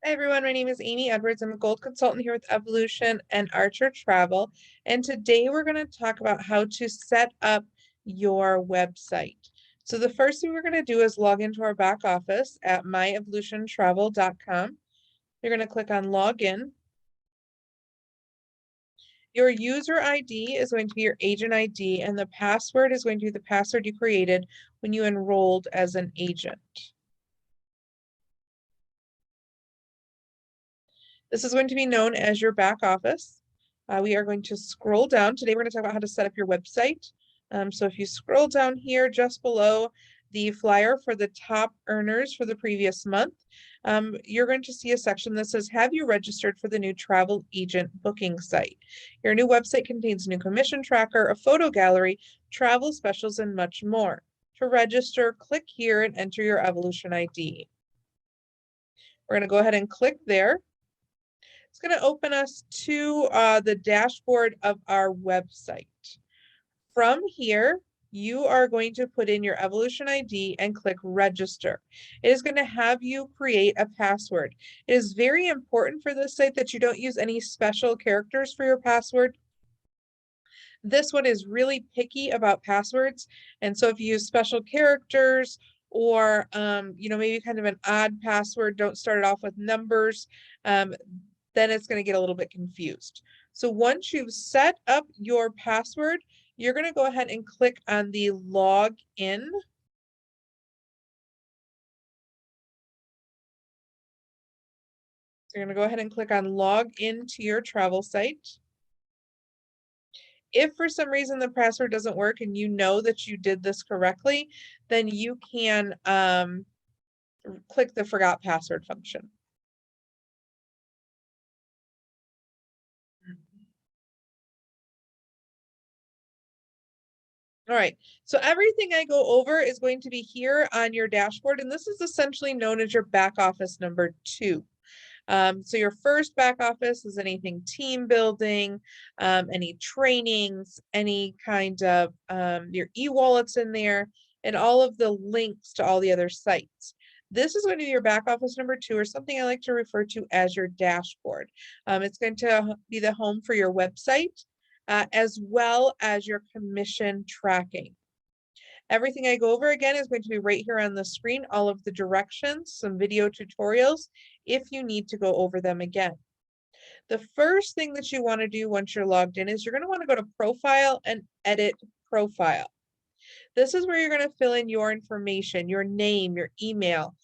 Hi everyone, my name is Amy Edwards. I'm a gold consultant here with Evolution and Archer Travel. And today we're going to talk about how to set up your website. So the first thing we're going to do is log into our back office at myevolutiontravel.com. You're going to click on login. Your user ID is going to be your agent ID, and the password is going to be the password you created when you enrolled as an agent. This is going to be known as your back office. We are going to scroll down. Today, we're going to talk about how to set up your website. So if you scroll down here just below the flyer for the top earners for the previous month, you're going to see a section that says, have you registered for the new travel agent booking site? Your new website contains a new commission tracker, a photo gallery, travel specials, and much more. To register, click here and enter your Evolution ID. We're going to go ahead and click there. It's going to open us to the dashboard of our website. From here, you are going to put in your Evolution ID and click register. It is going to have you create a password. It is very important for this site that you don't use any special characters for your password. This one is really picky about passwords. And so if you use special characters or, maybe kind of an odd password, don't start it off with numbers, then it's going to get a little bit confused. So once you've set up your password, you're going to go ahead and click on the log in. So you're going to go ahead and click on log into your travel site. If for some reason the password doesn't work and you know that you did this correctly, then you can click the forgot password function. All right, so everything I go over is going to be here on your dashboard, and this is essentially known as your back office number 2. So your first back office is anything team building, any trainings, any kind of your e-wallets in there, and all of the links to all the other sites. This is going to be your back office number 2, or something I like to refer to as your dashboard. It's going to be the home for your website, as well as your commission tracking. Everything I go over again is going to be right here on the screen, all of the directions, some video tutorials, if you need to go over them again. The first thing that you want to do once you're logged in is you're going to want to go to Profile and Edit Profile. This is where you're going to fill in your information, your name, your email,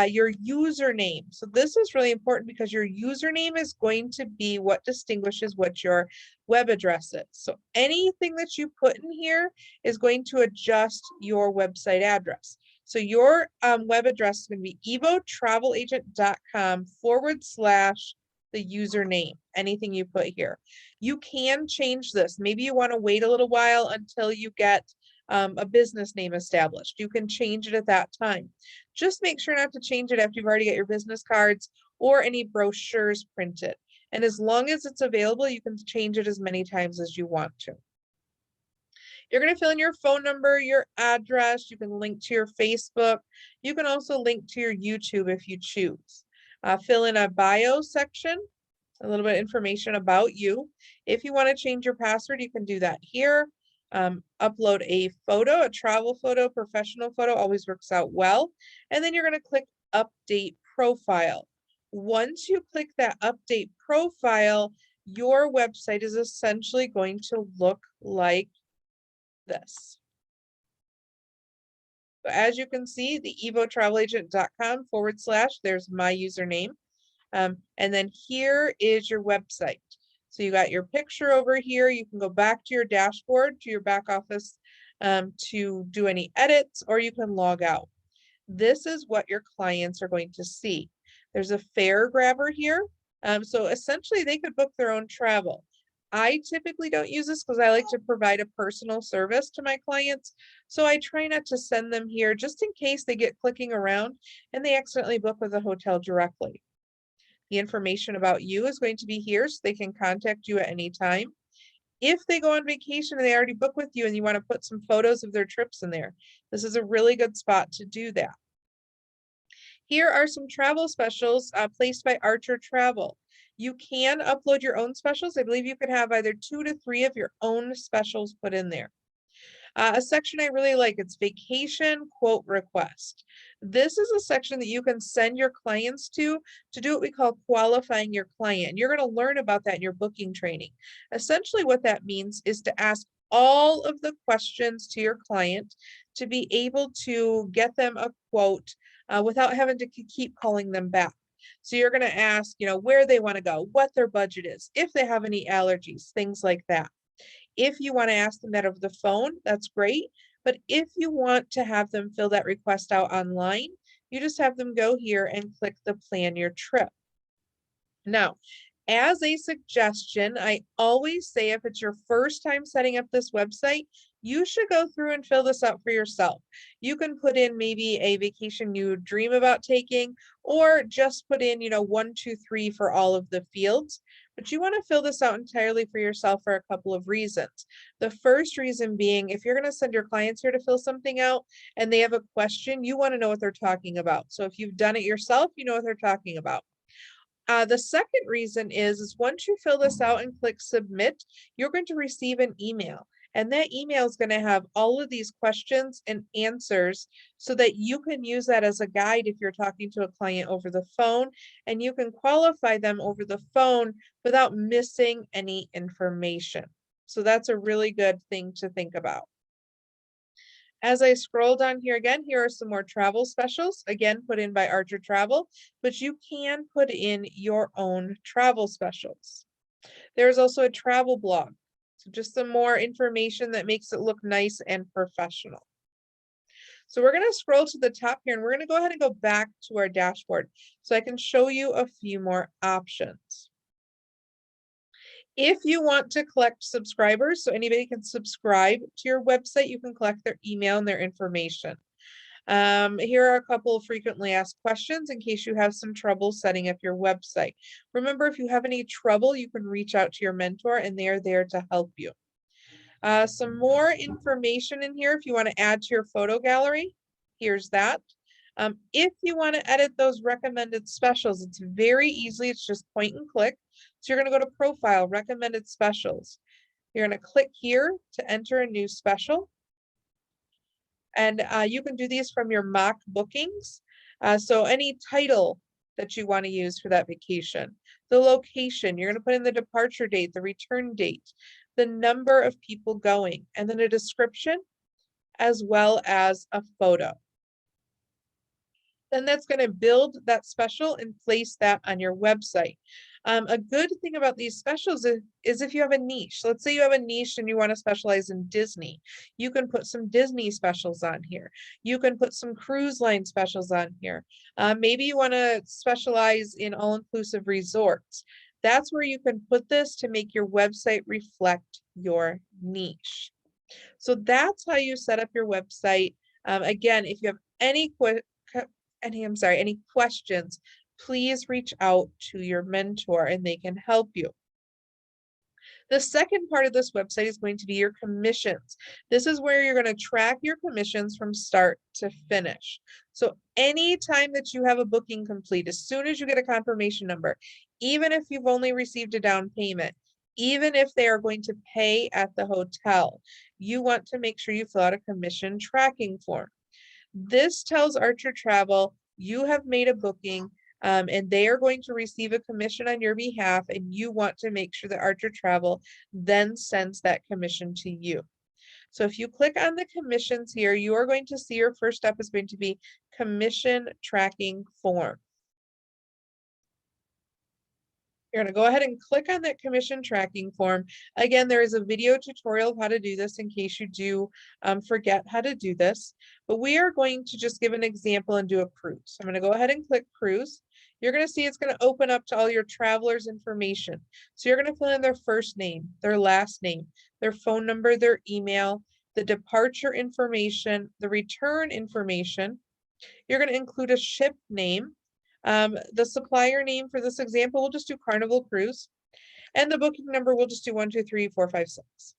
your username. So this is really important because your username is going to be what distinguishes what your web address is. So anything that you put in here is going to adjust your website address. So your web address is going to be evotravelagent.com / the username, anything you put here. You can change this. Maybe you want to wait a little while until you get a business name established. You can change it at that time. Just make sure not to change it after you've already got your business cards or any brochures printed. And as long as it's available, you can change it as many times as you want to. You're going to fill in your phone number, your address. You can link to your Facebook. You can also link to your YouTube if you choose. Fill in a bio section, a little bit of information about you. If you want to change your password, you can do that here. Upload a photo, a travel photo, professional photo, always works out well. And then you're going to click update profile. Once you click that update profile, your website is essentially going to look like this. So as you can see, the evotravelagent.com / there's my username. And then here is your website. So you got your picture over here. You can go back to your dashboard, to your back office, to do any edits, or you can log out. This is what your clients are going to see. There's a fare grabber here. So essentially they could book their own travel. I typically don't use this because I like to provide a personal service to my clients. So I try not to send them here just in case they get clicking around and they accidentally book with a hotel directly. The information about you is going to be here so they can contact you at any time. If they go on vacation and they already book with you and you want to put some photos of their trips in there, this is a really good spot to do that. Here are some travel specials placed by Archer Travel. You can upload your own specials. I believe you could have either 2 to 3 of your own specials put in there. A section I really like, it's vacation quote request. This is a section that you can send your clients to do what we call qualifying your client. You're going to learn about that in your booking training. Essentially what that means is to ask all of the questions to your client to be able to get them a quote without having to keep calling them back. So you're going to ask, where they want to go, what their budget is, if they have any allergies, things like that. If you want to ask them that over the phone, that's great. But if you want to have them fill that request out online, you just have them go here and click the plan your trip. Now, as a suggestion, I always say if it's your first time setting up this website, you should go through and fill this out for yourself. You can put in maybe a vacation you dream about taking, or just put in, 1, 2, 3 for all of the fields. But you want to fill this out entirely for yourself for a couple of reasons. The first reason being, if you're going to send your clients here to fill something out and they have a question, you want to know what they're talking about. So if you've done it yourself, you know what they're talking about. The second reason is once you fill this out and click submit, you're going to receive an email. And that email is going to have all of these questions and answers so that you can use that as a guide if you're talking to a client over the phone, and you can qualify them over the phone without missing any information. So that's a really good thing to think about. As I scroll down here again, here are some more travel specials, again, put in by Archer Travel, but you can put in your own travel specials. There's also a travel blog. So just some more information that makes it look nice and professional. So we're going to scroll to the top here and we're going to go ahead and go back to our dashboard so I can show you a few more options. If you want to collect subscribers, so anybody can subscribe to your website, you can collect their email and their information. Here are a couple of frequently asked questions in case you have some trouble setting up your website. Remember, if you have any trouble, you can reach out to your mentor and they are there to help you. Some more information in here if you want to add to your photo gallery, here's that. If you want to edit those recommended specials, it's very easy. It's just point and click. So you're going to go to profile, recommended specials. You're going to click here to enter a new special. And you can do these from your mock bookings. So any title that you want to use for that vacation, the location, you're going to put in the departure date, the return date, the number of people going, and then a description as well as a photo. Then that's going to build that special and place that on your website. A good thing about these specials is if you have a niche. Let's say you have a niche and you want to specialize in Disney. You can put some Disney specials on here. You can put some cruise line specials on here. Maybe you want to specialize in all-inclusive resorts. That's where you can put this to make your website reflect your niche. So that's how you set up your website. Again, if you have any questions, please reach out to your mentor and they can help you. The second part of this website is going to be your commissions. This is where you're going to track your commissions from start to finish. So anytime that you have a booking complete, as soon as you get a confirmation number, even if you've only received a down payment, even if they are going to pay at the hotel, you want to make sure you fill out a commission tracking form. This tells Archer Travel you have made a booking and they are going to receive a commission on your behalf, and you want to make sure that Archer Travel then sends that commission to you. So if you click on the commissions here, you are going to see your first step is going to be commission tracking form. You're going to go ahead and click on that commission tracking form. Again, there is a video tutorial of how to do this in case you do forget how to do this. But we are going to just give an example and do a cruise. So I'm going to go ahead and click cruise. You're going to see it's going to open up to all your travelers' information. So you're going to fill in their first name, their last name, their phone number, their email, the departure information, the return information. You're going to include a ship name. The supplier name for this example, we'll just do Carnival Cruise. And the booking number, we'll just do 1, 2, 3, 4, 5, 6.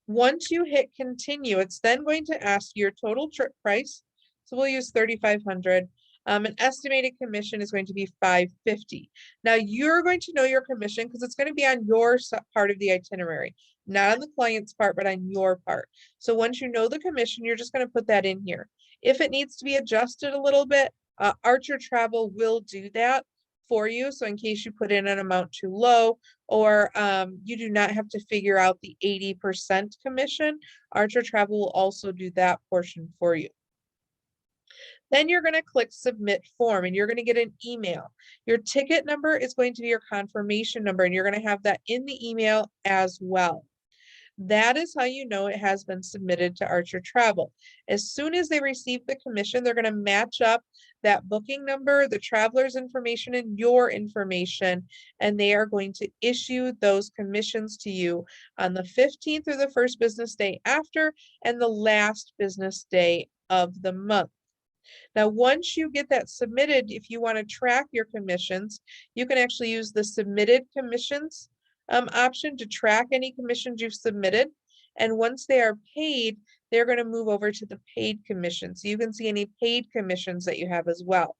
Once you hit continue, it's then going to ask your total trip price. So we'll use 3,500. An estimated commission is going to be 550. Now you're going to know your commission because it's going to be on your part of the itinerary, not on the client's part, but on your part. So once you know the commission, you're just going to put that in here. If it needs to be adjusted a little bit, Archer Travel will do that for you. So in case you put in an amount too low, or you do not have to figure out the 80% commission, Archer Travel will also do that portion for you. Then you're going to click submit form and you're going to get an email. Your ticket number is going to be your confirmation number, and you're going to have that in the email as well. That is how you know it has been submitted to Archer Travel. As soon as they receive the commission, they're going to match up that booking number, the traveler's information, and your information, and they are going to issue those commissions to you on the 15th or the first business day after, and the last business day of the month. Now, once you get that submitted, if you want to track your commissions, you can actually use the submitted commissions option to track any commissions you've submitted. And once they are paid, they're going to move over to the paid commissions. So you can see any paid commissions that you have as well.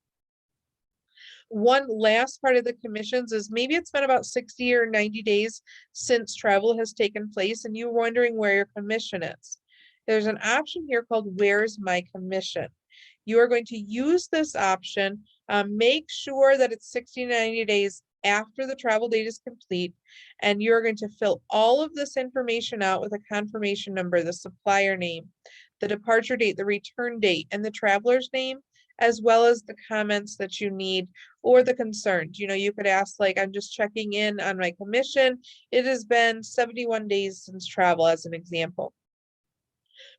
One last part of the commissions is maybe it's been about 60 or 90 days since travel has taken place and you're wondering where your commission is. There's an option here called Where's My Commission? You are going to use this option. Make sure that it's 60 to 90 days after the travel date is complete, and you're going to fill all of this information out with a confirmation number, the supplier name, the departure date, the return date, and the traveler's name, as well as the comments that you need or the concerns. You know, you could ask, like, I'm just checking in on my commission. It has been 71 days since travel, as an example.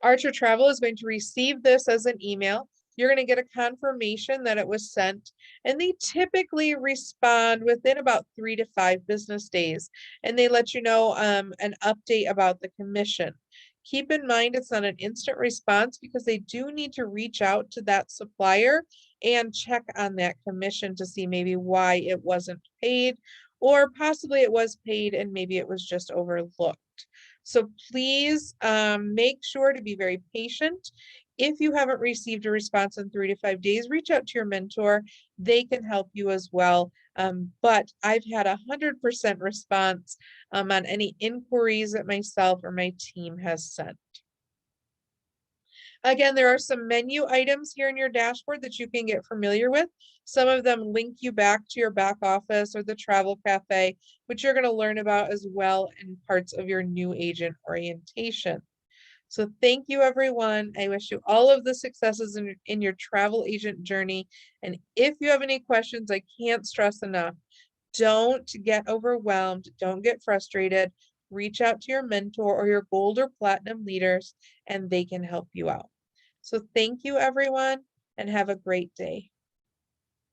Archer Travel is going to receive this as an email. You're going to get a confirmation that it was sent, and they typically respond within about 3 to 5 business days, and they let you know an update about the commission. Keep in mind it's not an instant response because they do need to reach out to that supplier and check on that commission to see maybe why it wasn't paid, or possibly it was paid and maybe it was just overlooked. So please make sure to be very patient. If you haven't received a response in 3 to 5 days, reach out to your mentor. They can help you as well. But I've had 100% response on any inquiries that myself or my team has sent. Again, there are some menu items here in your dashboard that you can get familiar with. Some of them link you back to your back office or the travel cafe, which you're going to learn about as well in parts of your new agent orientation. So thank you, everyone. I wish you all of the successes in your travel agent journey. And if you have any questions, I can't stress enough, don't get overwhelmed. Don't get frustrated. Reach out to your mentor or your gold or platinum leaders, and they can help you out. So thank you, everyone, and have a great day.